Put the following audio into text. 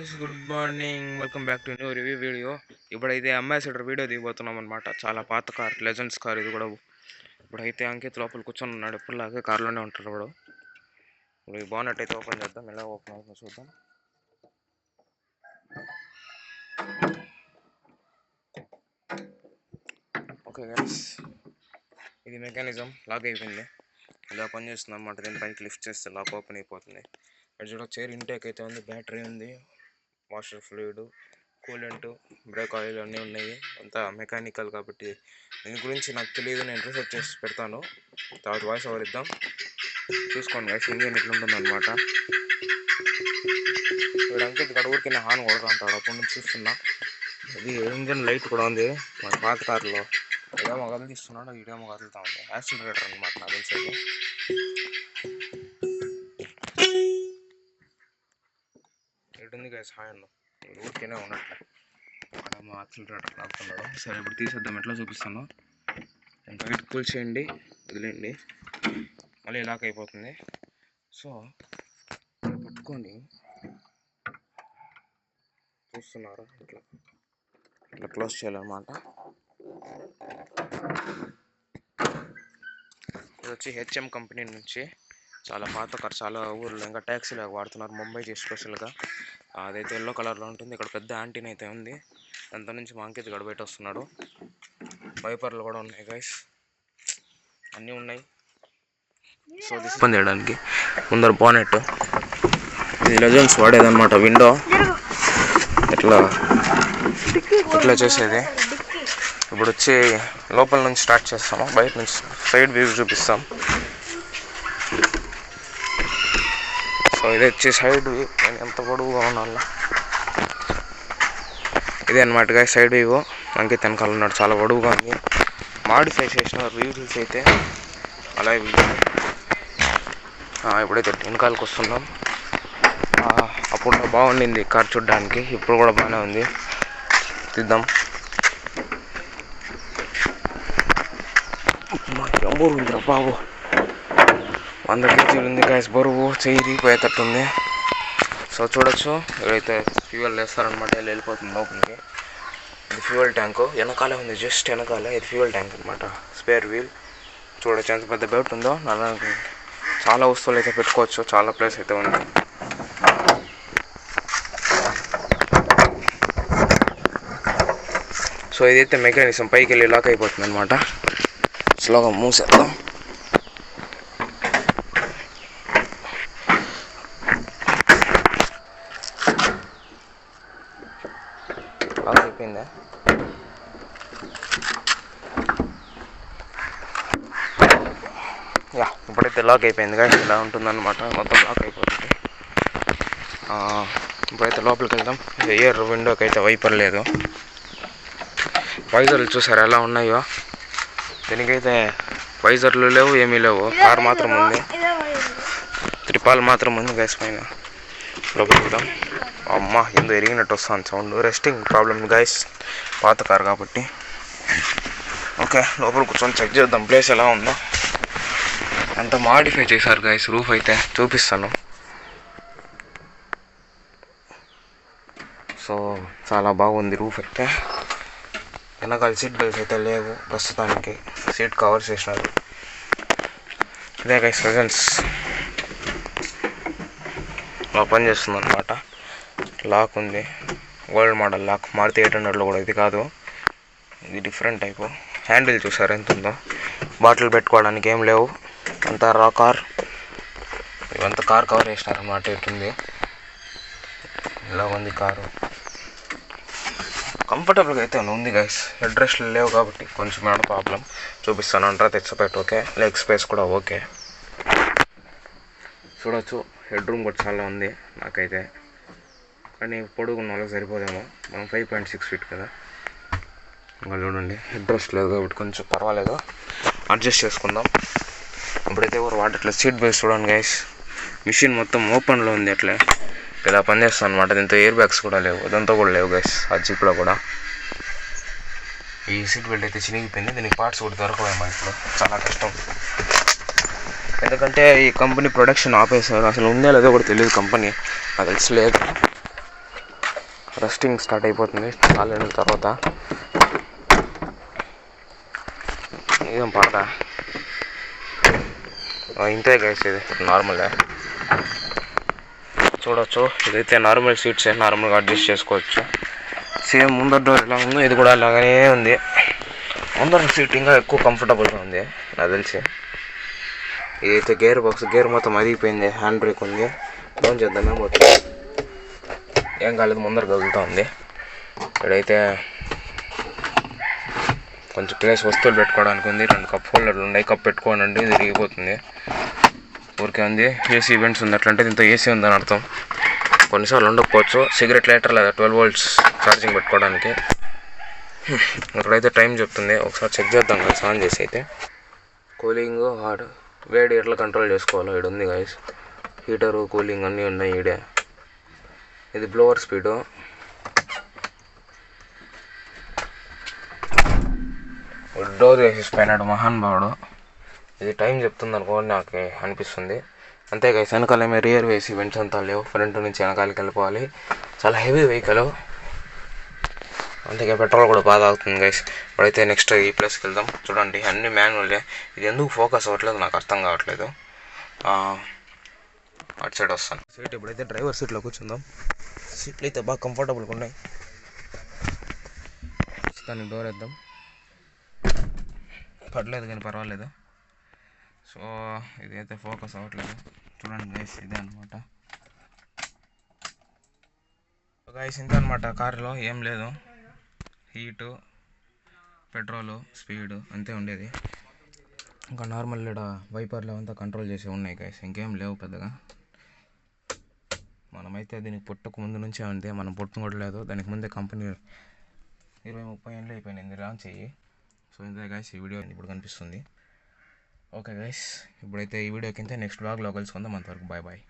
Guys, good morning. Welcome back to new review video. ఇప్పుడైతే ambassador video దిగిపోతున్నాం అనమాట. చాలా పాత కార్, లెజెండ్స్ కార్ ఇది కూడా. ఇప్పుడైతే అంకిత్ లోపల కూర్చొని ఉన్నాడు. ఎప్పుడులాగే కార్లోనే ఉంటారు ఇప్పుడు. ఇప్పుడు ఈ బానెట్ అయితే ఓపెన్ చేద్దాం. ఎలా ఓపెన్ అవుతుందో చూద్దాం. ఓకే గైస్, ఇది మెకానిజం లాక్ అయిపోయింది. ఇలా పనిచేస్తుంది అన్నమాట. దీని పైకి లిఫ్ట్ చేస్తే లాక్ ఓపెన్ అయిపోతుంది. ఇక్కడ చూడ చైర్ ఇంటేక్ అయితే ఉంది, బ్యాటరీ ఉంది, washer fluid, coolant, break oil అన్నీ ఉన్నాయి. అంతా మెకానికల్ కాబట్టి దీని గురించి నాకు తెలియదు. నేను రీసెర్చ్ చేసి పెడతాను, తర్వాత వాయిస్ ఓవర్ ఇద్దాం. చూసుకోండి గైస్, ఇంజిన్ ఇట్లా ఉంటుంది అనమాట. ఇక్కడ అంకిత్ ఇక్కడ ఊరికి హార్న్ కొడుతూ ఉంటాడు. అప్పటి నుంచి చూస్తున్నా. ఇది ఇంజిన్ లైట్ కూడా ఉంది. మన పాత కార్లో ఇడేమో కదిలిస్తున్నాడు, ఇడేమో కదులుతూ ఉంది. యాక్సిలరేటర్ అనమాట నాకు తెలిసేది. ఇటుంది గైస్ హార్న్, ఊరికేనే ఉన్నట్లే. అడేమో యాక్సిలరేటర్ లాగుతున్నాడు. సరే, ఇప్పుడు తీసేద్దాం. ఎట్లా చూపిస్తాను. నేను బయట కూల్ చేయండి, వదిలేయండి, మళ్ళీ లాక్ అయిపోతుంది. సో పట్టుకొని చూస్తున్నారా, ఇట్లా ఇట్లా క్లోజ్ చేయాలన్నమాట. ఇది వచ్చి హెచ్ఎం కంపెనీ నుంచి చాలా పాత కార్. చాలా ఊర్లో ఇంకా ట్యాక్సీలాగా వాడుతున్నారు, ముంబైకి స్పెషల్గా. అదైతే ఎల్లో కలర్లో ఉంటుంది. ఇక్కడ పెద్ద యాంటీన్ అయితే ఉంది. దాంతో నుంచి మా అంకిత్ ఇక్కడ బయట వస్తున్నాడు. వైపర్లు కూడా ఉన్నాయి గైస్, అన్నీ ఉన్నాయి. సో ఓపెన్ చేయడానికి ముందర బానెట్. ఇది లెజెండ్స్ వాడేదన్నమాట. విండో ఇట్లా ఇట్లా చేసేది. ఇప్పుడు వచ్చి లోపల నుంచి స్టార్ట్ చేస్తాము. బయట నుంచి సైడ్ వ్యూ చూపిస్తాం. సో ఇది వచ్చి సైడ్ వ్యూ. నేను ఎంత పొడవుగా ఉన్నాను. ఇదే అనమాట గా సైడ్ వ్యూ. అంకిత్ వెనకాల ఉన్నాడు, చాలా పొడవుగా ఉంది. మాడిఫై చేసిన రివ్యూస్ అయితే అలా ఇప్పుడైతే వెనకాలకు వస్తున్నాం. అప్పుడు బాగుండింది కార్ చూడడానికి, ఇప్పుడు కూడా బాగానే ఉంది. తీద్దాం. బరువు ఉందిరా బాబు, 100 kg ఉంది గ్యాస్ బరువు. చెయ్యి పోయేటట్టుంది. సో చూడొచ్చు, ఇక్కడైతే ఫ్యూయల్ వేస్తారనమాట. వెళ్ళిపోతుంది లోపలికి. ఇది ఫ్యూయల్ ట్యాంకు వెనకాలే ఉంది, జస్ట్ వెనకాలే. ఇది ఫ్యూయల్ ట్యాంక్ అనమాట. స్పేర్ వీల్ చూడొచ్చు ఎంత పెద్ద బెల్ట్ ఉందో. చాలా వస్తువులు అయితే పెట్టుకోవచ్చు, చాలా ప్లేస్ అయితే ఉంది. సో ఇదైతే మెకానిజం పైకి వెళ్ళి లాక్ అయిపోతుంది అనమాట. స్లోగా మూసేద్దాం. లాక్ అయిపోయిందా? ఇప్పుడైతే లాక్ అయిపోయింది గాయస్. ఇలా ఉంటుందన్నమాట, మొత్తం లాక్ అయిపోతుంది. ఇప్పుడైతే లోపలికి వెళ్దాం. ఎయిర్ విండోకి అయితే వైపర్ లేదు. వైజర్లు చూసారు ఎలా ఉన్నాయో. దీనికైతే వైజర్లు లేవు, ఏమీ లేవు. కార్ మాత్రం ఉంది, త్రిపాల్ మాత్రం ఉంది గ్యాస్ పైన. లోపలికి వెళ్దాం. అమ్మ, ఎందు ఎరిగినట్టు వస్తుంది సౌండ్. రెస్టింగ్ ప్రాబ్లమ్ గైస్, పాత కార్ కాబట్టి. ఓకే, లోపల కూర్చొని చెక్ చేద్దాం ప్లేస్ ఎలా ఉందో. అంత మాడిఫై చేశారు గైస్. రూఫ్ అయితే చూపిస్తాను. సో చాలా బాగుంది రూఫ్ అయితే. వెనకాల సీట్ బెల్ట్స్ అయితే లేవు ప్రస్తుతానికి, సీట్ కవర్స్ చేసినారు. ఇదే గైస్ లెజెండ్స్ పని చేస్తుంది అనమాట. లాక్ ఉంది, ఓల్డ్ మోడల్ లాక్. మారుతి 800లో కూడా ఇది కాదు, ఇది డిఫరెంట్ టైపు. హ్యాండిల్ చూసారు ఎంత ఉందో. బాటిల్ పెట్టుకోవడానికి ఏం లేవు, అంతా రా కార్. ఇవంతా కార్ కవర్ వేసినారు అన్నమాట. ఇటుంది, ఇలా ఉంది కారు. కంఫర్టబుల్గా అయితే ఉంది గైస్. హెడ్ రెస్ట్లు లేవు కాబట్టి కొంచెం ఏమైనా ప్రాబ్లం. చూపిస్తాను అంటారా తెచ్చిపెట్టు. ఓకే, లెగ్ స్పేస్ కూడా ఓకే. చూడొచ్చు, హెడ్ రూమ్ కూడా చాలా ఉంది నాకైతే. కానీ పొడుగున్న వాళ్ళకి సరిపోదేమో, మనం 5.6 feet కదా. ఇంకా చూడండి, హెడ్ రెస్ట్ లేదు కాబట్టి కొంచెం పర్వాలేదు, అడ్జస్ట్ చేసుకుందాం. ఇప్పుడైతే ఎవరు వాడట్లేదు. సీట్ బెల్ట్స్ చూడండి గైస్, మిషన్ మొత్తం ఓపెన్లో ఉంది. అట్లే ఇలా పనిచేస్తాను అనమాట. దీంతో ఎయిర్ బ్యాగ్స్ కూడా లేవు, ఇదంతా కూడా లేవు గైస్. ఆ జీప్లో కూడా ఈ సీట్ బెల్ట్ అయితే చినిగిపోయింది. దీనికి పార్ట్స్ కూడా దొరకవేమో ఇప్పుడు, చాలా కష్టం. ఎందుకంటే ఈ కంపెనీ ప్రొడక్షన్ ఆపేశారు. అసలు ఉందో లేదో కూడా తెలియదు కంపెనీ, నాకు తెలిసి లేదు. రస్టింగ్ స్టార్ట్ అయిపోతుంది చాలా నెలల తర్వాత. ఇదేం పడదా ఇంతే గైస్, ఇది నార్మలే చూడవచ్చు. ఇదైతే నార్మల్ సీట్సే, నార్మల్గా అడ్జస్ట్ చేసుకోవచ్చు. సేమ్ ముందర డోర్ ఎలా ఉందో ఇది కూడా అలాగనే ఉంది. ముందర సీట్ ఇంకా ఎక్కువ కంఫర్టబుల్గా ఉంది నాకు తెలిసి. ఇదైతే గేర్ బాక్స్, గేర్ మొత్తం అరిగిపోయింది. హ్యాండ్ బ్రేక్ ఉంది, డౌన్ చేద్దామే మొత్తం ఏం కాలేదు, ముందర కదులుతూ ఉంది. ఇక్కడైతే కొంచెం ప్లేస్ వస్తువులు పెట్టుకోవడానికి ఉంది. 2 కప్ హోల్డర్లు ఉన్నాయి, కప్ పెట్టుకోనండి ఇది విరిగిపోతుంది. ఊరికే ఉంది. ఏసీ ఈవెంట్స్ ఉంది, అట్లంటే దీంతో ఏసీ ఉందని అర్థం. కొన్నిసార్లు ఉండకపోవచ్చు. సిగరెట్ లైటర్ లేదా 12 volts ఛార్జింగ్ పెట్టుకోవడానికి. ఇక్కడైతే టైం చెప్తుంది, ఒకసారి చెక్ చేద్దాం కదా ఆన్ చేసి. అయితే కూలింగ్ హాట్ వేడి ఎట్లా కంట్రోల్ చేసుకోవాలో ఇక్కడ ఉంది గైస్. హీటరు కూలింగ్ అన్నీ ఉన్నాయి ఈడే. ఇది బ్లోవర్ స్పీడు. డోర్ వేసేసిపోయినాడు మహానుభావుడు. ఇది టైం చెప్తుంది అనుకోని నాకు అనిపిస్తుంది. అంతే గైస్, వెనకాలేమో రియర్ వేసి వెంట్స్ అంతా లేవు, ఫ్రంట్ నుంచి వెనకాలకి వెళ్ళిపోవాలి. చాలా హెవీ వెహికల్, అందుకే పెట్రోల్ కూడా బాగా అవుతుంది గైస్. ఇప్పుడైతే నెక్స్ట్ ఈ ప్లేస్కి వెళ్దాం. చూడండి అన్ని మాన్యువల్లే. ఇది ఎందుకు ఫోకస్ అవ్వట్లేదు నాకు అర్థం కావట్లేదు. అటు సైడ్ వస్తాను. సీట్ ఇప్పుడైతే డ్రైవర్ సీట్లో కూర్చుందాం. సీట్లు అయితే బాగా కంఫర్టబుల్గా ఉన్నాయి. దానికి డోర్ వేద్దాం. పడలేదు కానీ పర్వాలేదు. సో ఇదైతే ఫోకస్ అవ్వట్లేదు. చూడండి గైస్, ఇదే అనమాట. గైస్ ఇంతే అనమాట. కారులో ఏం లేదు, హీటు, పెట్రోలు, స్పీడు అంతే ఉండేది. ఇంకా నార్మల్ ఇక్కడ వైపర్లు అంతా కంట్రోల్ చేసి ఉన్నాయి గైస్, ఇంకేం లేవు పెద్దగా. మనమైతే దీనికి పుట్టకు ముందు నుంచే ఉంది, మనం పుట్టుకోవట్లేదు. దానికి ముందే కంపెనీ 20-30 ఏళ్ళు అయిపోయింది లాంచ్ అయ్యి. సో ఇంతే గైస్, ఈ వీడియో ఇప్పుడు కనిపిస్తుంది. ఓకే గైస్, ఇప్పుడైతే ఈ వీడియో కింద నెక్స్ట్ బ్లాగ్లో కలుసుకుందాం. అంతవరకు బాయ్ బాయ్.